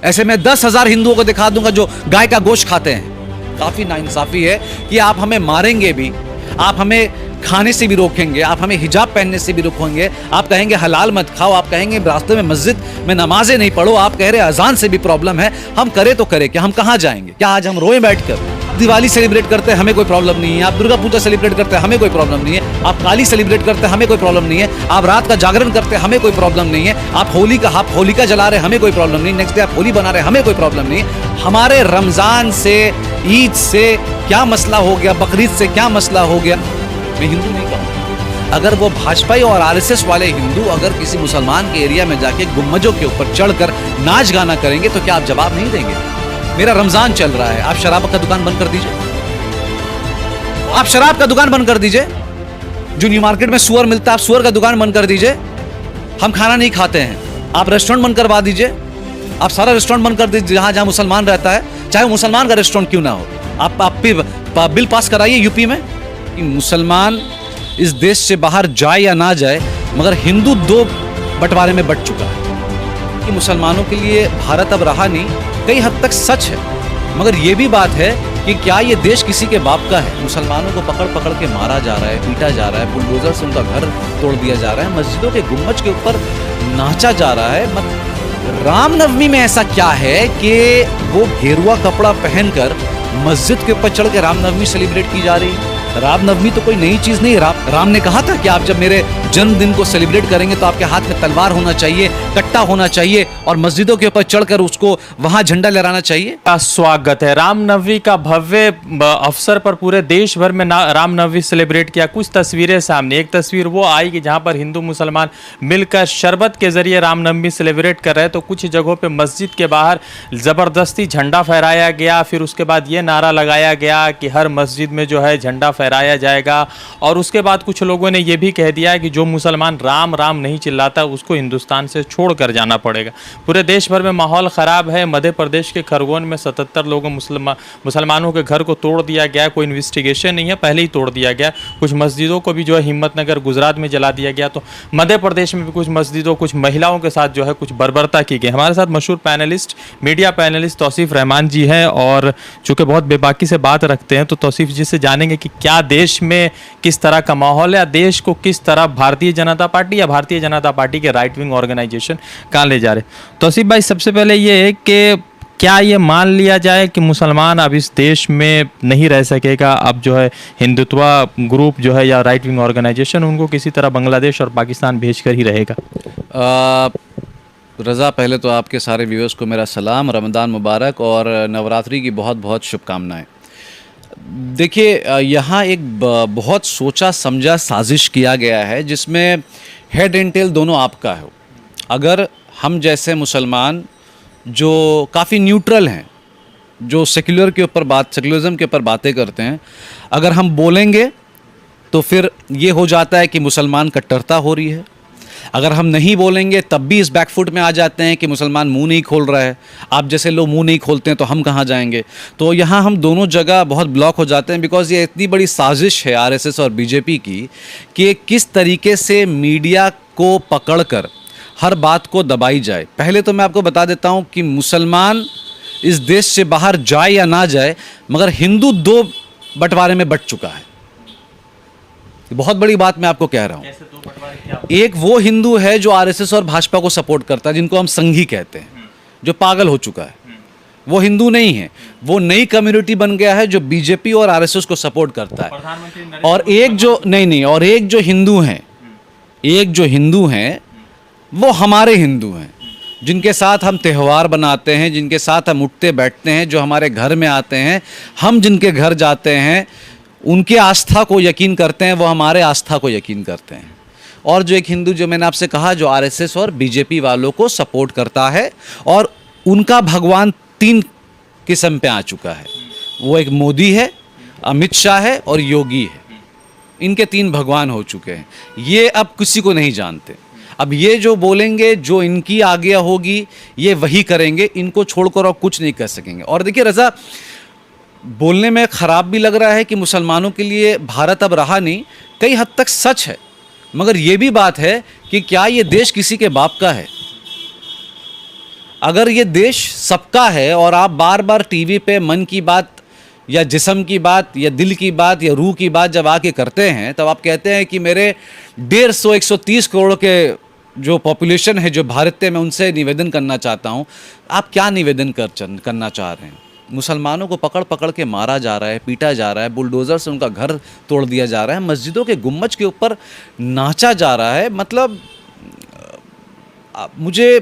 ऐसे में 10,000 हिंदुओं को दिखा दूंगा जो गाय का गोश्त खाते हैं। काफी नाइंसाफी है कि आप हमें मारेंगे भी, आप हमें खाने से भी रोकेंगे, आप हमें हिजाब पहनने से भी रोकेंगे, आप कहेंगे हलाल मत खाओ, आप कहेंगे रास्ते में मस्जिद में नमाजें नहीं पढ़ो, आप कह रहे अजान से भी प्रॉब्लम है। हम करें तो करें क्या? हम कहाँ जाएंगे? क्या आज हम रोए बैठकर? दिवाली सेलिब्रेट करते हैं, हमें कोई प्रॉब्लम नहीं है। आप दुर्गा पूजा सेलिब्रेट करते हैं, हमें कोई प्रॉब्लम नहीं है। आप काली सेलिब्रेट करते हैं, हमें कोई प्रॉब्लम नहीं है। आप रात का जागरण करते हैं, हमें कोई प्रॉब्लम नहीं है। आप होलिका जला रहे हैं, हमें कोई प्रॉब्लम नहीं। नेक्स्ट डे आप होली बना रहे हैं, हमें कोई प्रॉब्लम नहीं है। हमारे रमजान से, ईद से क्या मसला हो गया, बकरीद से क्या मसला हो गया? मैं हिंदू नहीं कहूँगा। अगर वो भाजपाई और आरएसएस वाले हिंदू अगर किसी मुसलमान के एरिया में जाके गुम्बजों के ऊपर चढ़कर नाच गाना करेंगे तो क्या आप जवाब नहीं देंगे? मेरा रमजान चल रहा है, आप शराब का दुकान बंद कर दीजिए। आप शराब का दुकान बंद कर दीजिए। जो न्यू मार्केट में सुअर मिलता है, आप सुअर का दुकान बंद कर दीजिए। हम खाना नहीं खाते हैं, आप रेस्टोरेंट बंद करवा दीजिए। आप सारा रेस्टोरेंट बंद कर दीजिए जहां जहां मुसलमान रहता है, चाहे वो मुसलमान का रेस्टोरेंट क्यों ना हो। आप बिल पास कराइए यूपी में कि मुसलमान इस देश से बाहर जाए या ना जाए, मगर हिंदू दो बंटवारे में बंट चुका है कि मुसलमानों के लिए भारत अब रहा नहीं। कई हद तक सच है, मगर यह भी बात है कि क्या ये देश किसी के बाप का है? मुसलमानों को पकड़ पकड़ के मारा जा रहा है, पीटा जा रहा है, बुलडोजर से उनका घर तोड़ दिया जा रहा है, मस्जिदों के गुम्बज के ऊपर नाचा जा रहा है। रामनवमी में ऐसा क्या है कि वो गेरुआ कपड़ा पहनकर मस्जिद के ऊपर चढ़ के रामनवमी सेलिब्रेट की जा रही है? रामनवमी तो कोई नई चीज नहीं। राम ने कहा था कि आप जब मेरे जन्मदिन को सेलिब्रेट करेंगे तो आपके हाथ में तलवार होना चाहिए, कट्टा होना चाहिए और मस्जिदों के ऊपर चढ़कर उसको वहां झंडा लहराना चाहिए। स्वागत है। रामनवमी का भव्य अवसर पर पूरे देश भर में रामनवमी सेलिब्रेट किया। कुछ तस्वीरें सामने, एक तस्वीर वो आई कि जहां पर हिंदू मुसलमान मिलकर शरबत के जरिए रामनवमी सेलिब्रेट कर रहे हैं, तो कुछ जगहों पे मस्जिद के बाहर जबरदस्ती झंडा फहराया गया। फिर उसके बाद ये नारा लगाया गया कि हर मस्जिद में जो है झंडा फहराया जाएगा। और उसके बाद कुछ लोगों ने यह भी कह दिया कि जो मुसलमान राम राम नहीं चिल्लाता उसको हिंदुस्तान से छोड़ कर जाना पड़ेगा। पूरे देश भर में माहौल ख़राब है। मध्य प्रदेश के खरगोन में 77 लोगों मुसलमानों के घर को तोड़ दिया गया। कोई इन्वेस्टिगेशन नहीं है, पहले ही तोड़ दिया गया। कुछ मस्जिदों को भी जो है हिम्मतनगर गुजरात में जला दिया गया। तो मध्य प्रदेश में भी कुछ मस्जिदों, कुछ महिलाओं के साथ जो है कुछ बर्बरता की गई। हमारे साथ मशहूर panellist, media panellist Tauseef Rahman ji हैं और चूँकि बहुत बेबाकी से बात रखते हैं, तो तौसीफ जी से जानेंगे कि क्या देश में किस तरह का माहौल है, देश को किस तरह भारतीय जनता पार्टी या भारतीय जनता पार्टी के राइट विंग ऑर्गेनाइजेशन कहाँ ले जा रहे। तौसीफ भाई, सबसे पहले ये है कि क्या ये मान लिया जाए कि मुसलमान अब इस देश में नहीं रह सकेगा? अब जो है हिंदुत्व ग्रुप जो है या राइट विंग ऑर्गेनाइजेशन उनको किसी तरह बांग्लादेश और पाकिस्तान भेजकर ही रहेगा? रज़ा, पहले तो आपके सारे व्यूअर्स को मेरा सलाम, रमज़ान मुबारक और नवरात्रि की बहुत बहुत शुभकामनाएं। देखिए, यहाँ एक बहुत सोचा समझा साजिश किया गया है जिसमें हेड एंड टेल दोनों आपका है। अगर हम जैसे मुसलमान जो काफ़ी न्यूट्रल हैं, जो सेक्युलरिज्म के ऊपर बातें करते हैं, अगर हम बोलेंगे तो फिर ये हो जाता है कि मुसलमान कट्टरता हो रही है। अगर हम नहीं बोलेंगे तब भी इस बैकफुट में आ जाते हैं कि मुसलमान मुंह नहीं खोल रहा है। आप जैसे लोग मुंह नहीं खोलते हैं तो हम कहाँ जाएंगे? तो यहाँ हम दोनों जगह बहुत ब्लॉक हो जाते हैं, बिकॉज़ ये इतनी बड़ी साजिश है आरएसएस और बीजेपी की कि किस तरीके से मीडिया को पकड़कर हर बात को दबाई जाए। पहले तो मैं आपको बता देता हूँ कि मुसलमान इस देश से बाहर जाए या ना जाए, मगर हिंदू दो बंटवारे में बंट चुका है। बहुत बड़ी बात मैं आपको कह रहा हूँ। एक वो हिंदू है जो आरएसएस और भाजपा को सपोर्ट करता है, जिनको हम संघी कहते हैं, जो पागल हो चुका है। वो हिंदू नहीं है, वो नई कम्युनिटी बन गया है जो बीजेपी और आरएसएस को सपोर्ट करता है। और एक जो हिंदू हैं वो हमारे हिंदू हैं, जिनके साथ हम त्यौहार बनाते हैं, जिनके साथ हम उठते बैठते हैं, जो हमारे घर में आते हैं, हम जिनके घर जाते हैं, उनके आस्था को यकीन करते हैं, वो हमारे आस्था को यकीन करते हैं। और जो एक हिंदू, जो मैंने आपसे कहा, जो आरएसएस और बीजेपी वालों को सपोर्ट करता है, और उनका भगवान 3 किस्म पे आ चुका है। वो एक मोदी है, अमित शाह है और योगी है। इनके 3 भगवान हो चुके हैं। ये अब किसी को नहीं जानते। अब ये जो बोलेंगे, जो इनकी आज्ञा होगी, ये वही करेंगे। इनको छोड़कर और कुछ नहीं कर सकेंगे। और देखिए रज़ा, बोलने में ख़राब भी लग रहा है कि मुसलमानों के लिए भारत अब रहा नहीं, कई हद तक सच है, मगर ये भी बात है कि क्या ये देश किसी के बाप का है? अगर ये देश सबका है और आप बार बार टीवी पे मन की बात या जिस्म की बात या दिल की बात या रूह की बात जब आके करते हैं, तब आप कहते हैं कि मेरे 150-130 करोड़ के जो पॉपुलेशन है जो भारत में, मैं उनसे निवेदन करना चाहता हूँ। आप क्या निवेदन करना चाह रहे हैं? मुसलमानों को पकड़ पकड़ के मारा जा रहा है, पीटा जा रहा है, बुलडोज़र से उनका घर तोड़ दिया जा रहा है, मस्जिदों के गुम्बज के ऊपर नाचा जा रहा है। मतलब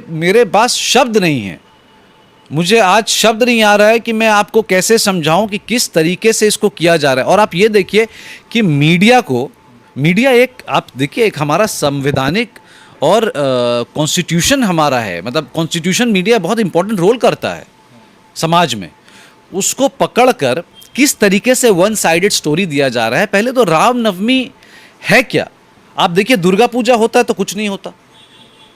मेरे पास शब्द नहीं है, मुझे आज शब्द नहीं आ रहा है कि मैं आपको कैसे समझाऊं कि किस तरीके से इसको किया जा रहा है। और आप ये देखिए कि मीडिया एक, आप देखिए, एक हमारा संवैधानिक और कॉन्स्टिट्यूशन हमारा है, मतलब कॉन्स्टिट्यूशन मीडिया बहुत इंपॉर्टेंट रोल करता है समाज में। उसको पकड़कर किस तरीके से वन साइडेड स्टोरी दिया जा रहा है। पहले तो रामनवमी है क्या? आप देखिए, दुर्गा पूजा होता है तो कुछ नहीं होता,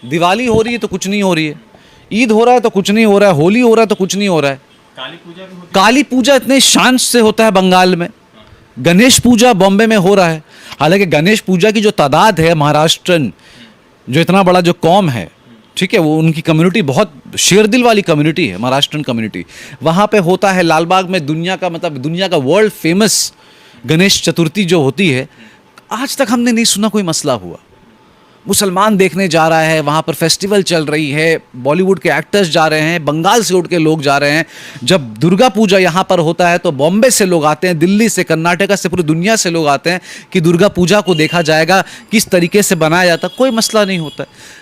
दिवाली हो रही है तो कुछ नहीं हो रही है, ईद हो रहा है तो कुछ नहीं हो रहा है, होली हो रहा है तो कुछ नहीं हो रहा है, काली पूजा इतने शान से होता है बंगाल में, गणेश पूजा बॉम्बे में हो रहा है। हालांकि गणेश पूजा की जो तादाद है, महाराष्ट्रन जो इतना बड़ा जो कौम है, ठीक है, वो उनकी कम्युनिटी बहुत शेरदिल वाली कम्युनिटी है, महाराष्ट्रन कम्युनिटी, वहाँ पे होता है लालबाग में दुनिया का वर्ल्ड फेमस गणेश चतुर्थी जो होती है। आज तक हमने नहीं सुना कोई मसला हुआ। मुसलमान देखने जा रहा है, वहाँ पर फेस्टिवल चल रही है, बॉलीवुड के एक्टर्स जा रहे हैं, बंगाल से उठ के लोग जा रहे हैं। जब दुर्गा पूजा यहाँ पर होता है तो बॉम्बे से लोग आते हैं, दिल्ली से, कर्नाटका से, पूरी दुनिया से लोग आते हैं कि दुर्गा पूजा को देखा जाएगा, किस तरीके से बनाया जाता, कोई मसला नहीं होता है।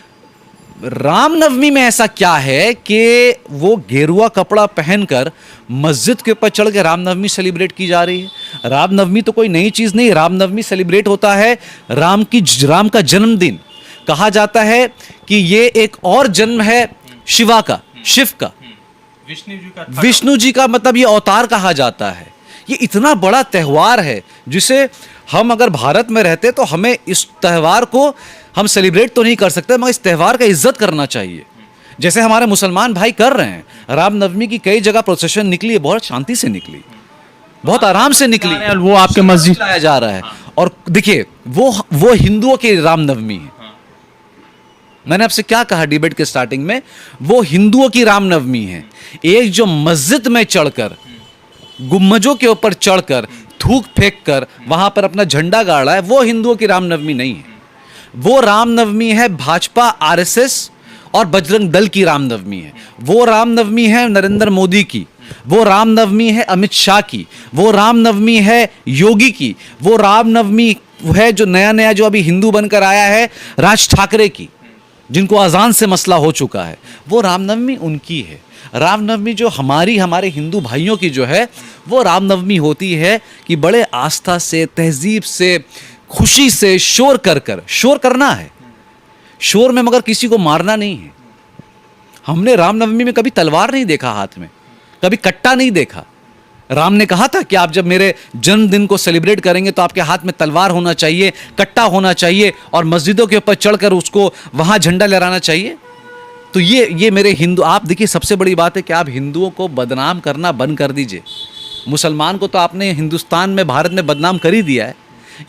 रामनवमी में ऐसा क्या है कि वो गेरुआ कपड़ा पहनकर मस्जिद के ऊपर चढ़ के रामनवमी सेलिब्रेट की जा रही है? रामनवमी तो कोई नई चीज़ नहीं, रामनवमी सेलिब्रेट होता है राम का जन्मदिन। कहा जाता है कि ये एक और जन्म है शिव का, विष्णु जी का, मतलब ये अवतार कहा जाता है। ये इतना बड़ा त्यौहार है जिसे हम अगर भारत में रहते तो हमें इस त्यौहार को हम सेलिब्रेट तो नहीं कर सकते, मगर इस त्यौहार का इज्जत करना चाहिए, जैसे हमारे मुसलमान भाई कर रहे हैं। रामनवमी की कई जगह प्रोसेशन निकली है, बहुत शांति से निकली, बहुत आराम से निकली, वो आपके मस्जिद लाया जा रहा है। और देखिए, वो हिंदुओं की रामनवमी है। मैंने आपसे क्या कहा डिबेट के स्टार्टिंग में? वो हिंदुओं की रामनवमी है। एक जो मस्जिद में चढ़कर, गुम्बजों के ऊपर चढ़कर, थूक फेंक कर वहां पर अपना झंडा गाड़ा है, वो हिंदुओं की रामनवमी नहीं है। वो रामनवमी है भाजपा, आरएसएस और बजरंग दल की रामनवमी है। वो रामनवमी है नरेंद्र मोदी की, वो रामनवमी है अमित शाह की, वो रामनवमी है योगी की, वो रामनवमी है जो नया जो अभी हिंदू बनकर आया है राज ठाकरे की, जिनको अजान से मसला हो चुका है। वो रामनवमी उनकी है। रामनवमी जो हमारे हिंदू भाइयों की जो है, वो रामनवमी होती है कि बड़े आस्था से, तहजीब से, खुशी से शोर करना है। शोर में मगर किसी को मारना नहीं है। हमने रामनवमी में कभी तलवार नहीं देखा हाथ में, कभी कट्टा नहीं देखा। राम ने कहा था कि आप जब मेरे जन्मदिन को सेलिब्रेट करेंगे तो आपके हाथ में तलवार होना चाहिए, कट्टा होना चाहिए और मस्जिदों के ऊपर चढ़कर उसको वहां झंडा लहराना चाहिए। तो ये मेरे हिंदू, आप देखिए, सबसे बड़ी बात है कि आप हिंदुओं को बदनाम करना बंद कर दीजिए। मुसलमान को तो आपने हिंदुस्तान में, भारत में बदनाम कर ही दिया है।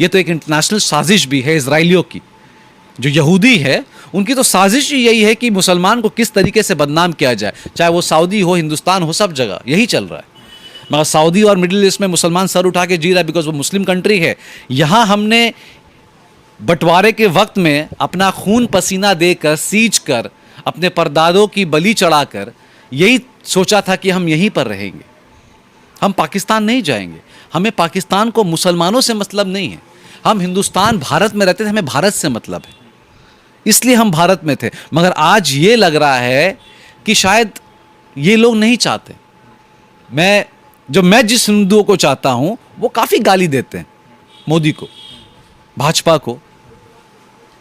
ये तो एक इंटरनेशनल साजिश भी है इजराइलियों की। जो यहूदी है उनकी तो साजिश ही यही है कि मुसलमान को किस तरीके से बदनाम किया जाए, चाहे वो सऊदी हो, हिंदुस्तान हो, सब जगह यही चल रहा है। मगर सऊदी और मिडिल ईस्ट में मुसलमान सर उठा के जी रहा है बिकॉज वो मुस्लिम कंट्री है। यहाँ हमने बंटवारे के वक्त में अपना खून पसीना देकर, सींच कर, अपने परदादों की बलि चढ़ाकर यही सोचा था कि हम यहीं पर रहेंगे, हम पाकिस्तान नहीं जाएंगे। हमें पाकिस्तान को मुसलमानों से मतलब नहीं है। हम हिंदुस्तान, भारत में रहते थे, हमें भारत से मतलब है, इसलिए हम भारत में थे। मगर आज ये लग रहा है कि शायद ये लोग नहीं चाहते। मैं जिस हिंदुओं को चाहता हूं वो काफ़ी गाली देते हैं मोदी को, भाजपा को।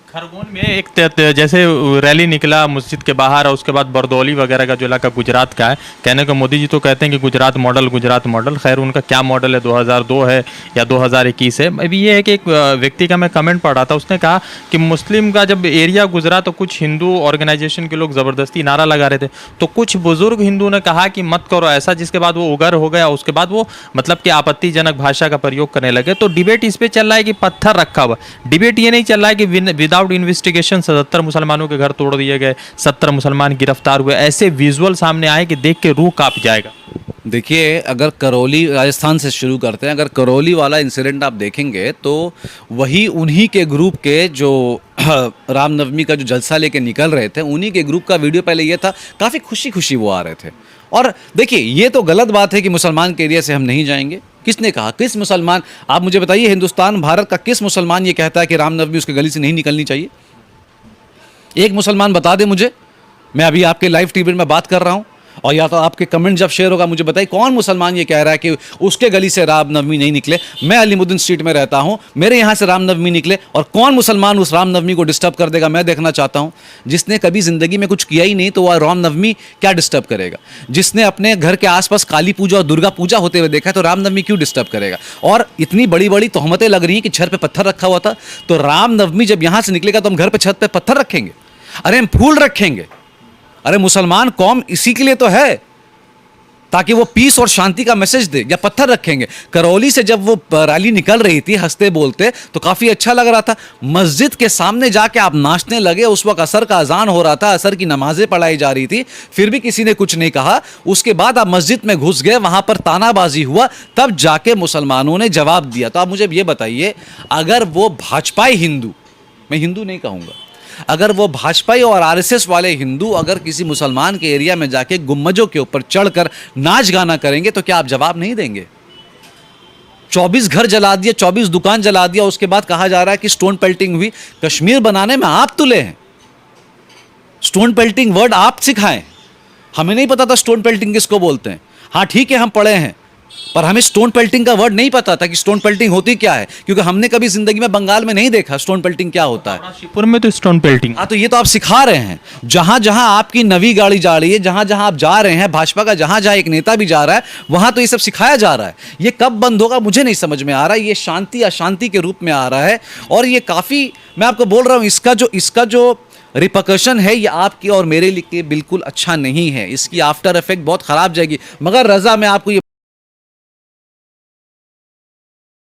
खरगोन में एक जैसे रैली निकला मस्जिद के बाहर और उसके बाद बरदौली वगैरह का जो इलाका गुजरात का है, कहने को मोदी जी तो कहते हैं कि गुजरात मॉडल। खैर उनका क्या मॉडल है, 2002 है या 2021 है। अभी ये है कि एक व्यक्ति का मैं कमेंट पढ़ रहा था, उसने कहा कि मुस्लिम का जब एरिया गुजरा तो कुछ हिंदू ऑर्गेनाइजेशन के लोग ज़बरदस्ती नारा लगा रहे थे, तो कुछ बुजुर्ग हिंदू ने कहा कि मत करो ऐसा, जिसके बाद वो उगर हो गया। उसके बाद वो मतलब कि आपत्तिजनक भाषा का प्रयोग करने लगे। तो डिबेट इस पर चल रहा है कि पत्थर रखा हुआ, डिबेट ये नहीं चल रहा है कि विदाउट विदाउट इन्वेस्टिगेशन 77 मुसलमानों के घर तोड़ दिए गए, 70 मुसलमान गिरफ्तार हुए, ऐसे विजुअल सामने आए कि देख के रूह कांप जाएगा। देखिए, अगर करौली, राजस्थान से शुरू करते हैं, अगर करौली वाला इंसिडेंट आप देखेंगे तो वही उन्हीं के ग्रुप के जो रामनवमी का जो जलसा लेके निकल रहे थे, उन्हीं के ग्रुप का वीडियो पहले ये था, काफ़ी खुशी खुशी वो आ रहे थे। और देखिए, ये तो गलत बात है कि मुसलमान के एरिया से हम नहीं जाएंगे। किसने कहा? किस मुसलमान, आप मुझे बताइए, हिंदुस्तान भारत का किस मुसलमान ये कहता है कि रामनवमी उसके गली से नहीं निकलनी चाहिए? एक मुसलमान बता दे मुझे। मैं अभी आपके लाइव टीवी में बात कर रहा हूँ, और या तो आपके कमेंट जब शेयर होगा मुझे बताइए कौन मुसलमान ये कह रहा है कि उसके गली से रामनवमी नहीं निकले। मैं अलीमुद्दीन स्ट्रीट में रहता हूँ, मेरे यहाँ से रामनवमी निकले, और कौन मुसलमान उस रामनवमी को डिस्टर्ब कर देगा? मैं देखना चाहता हूँ। जिसने कभी ज़िंदगी में कुछ किया ही नहीं तो वह रामनवमी क्या डिस्टर्ब करेगा? जिसने अपने घर के आसपास काली पूजा और दुर्गा पूजा होते हुए देखा है तो रामनवमी क्यों डिस्टर्ब करेगा? और इतनी बड़ी बड़ी तोहमतें लग रही हैं कि छत पे पत्थर रखा हुआ था, तो रामनवमी जब यहाँ से निकलेगा तो हम घर पे छत पे पत्थर रखेंगे? अरे हम फूल रखेंगे। अरे मुसलमान कौम इसी के लिए तो है, ताकि वो पीस और शांति का मैसेज दे। या पत्थर रखेंगे? करौली से जब वो रैली निकल रही थी हंसते बोलते तो काफ़ी अच्छा लग रहा था। मस्जिद के सामने जाके आप नाचने लगे, उस वक्त असर का अजान हो रहा था, असर की नमाजें पढ़ाई जा रही थी, फिर भी किसी ने कुछ नहीं कहा। उसके बाद आप मस्जिद में घुस गए, वहाँ पर तानाबाजी हुआ, तब जाके मुसलमानों ने जवाब दिया। तो आप मुझे ये बताइए, अगर वो भाजपाई हिंदू, मैं हिंदू नहीं कहूँगा, अगर वो भाजपाई और आरएसएस वाले हिंदू अगर किसी मुसलमान के एरिया में जाके गुम्बजों के ऊपर चढ़कर नाच गाना करेंगे तो क्या आप जवाब नहीं देंगे? 24 घर जला दिया, 24 दुकान जला दिया, उसके बाद कहा जा रहा है कि स्टोन पेल्टिंग हुई। कश्मीर बनाने में आप तुले हैं। स्टोन पेल्टिंग वर्ड आप सिखाएं, हमें नहीं पता था स्टोन पेल्टिंग किसको बोलते हैं। हाँ ठीक है, हम पढ़े हैं, पर हमें स्टोन पेल्टिंग का वर्ड नहीं पता था कि स्टोन पेल्टिंग होती क्या है, क्योंकि हमने कभी जिंदगी में बंगाल में नहीं देखा स्टोन पेल्टिंग क्या होता है। शिवपुर में तो स्टोन पेल्टिंग। हाँ, तो ये तो आप सिखा रहे हैं। जहां जहां आपकी नवी गाड़ी जा रही है, जहां जहां आप जा रहे हैं, भाजपा का जहां जहां एक नेता भी जा रहा है, वहां तो ये सब सिखाया जा रहा है। ये कब बंद होगा मुझे नहीं समझ में आ रहा है। ये शांति अशांति के रूप में आ रहा है, और ये काफ़ी, मैं आपको बोल रहा हूँ, इसका जो रिपकशन है ये आपकी और मेरे लिए बिल्कुल अच्छा नहीं है। इसकी आफ्टर इफेक्ट बहुत ख़राब जाएगी। मगर रज़ा, मैं आपको ये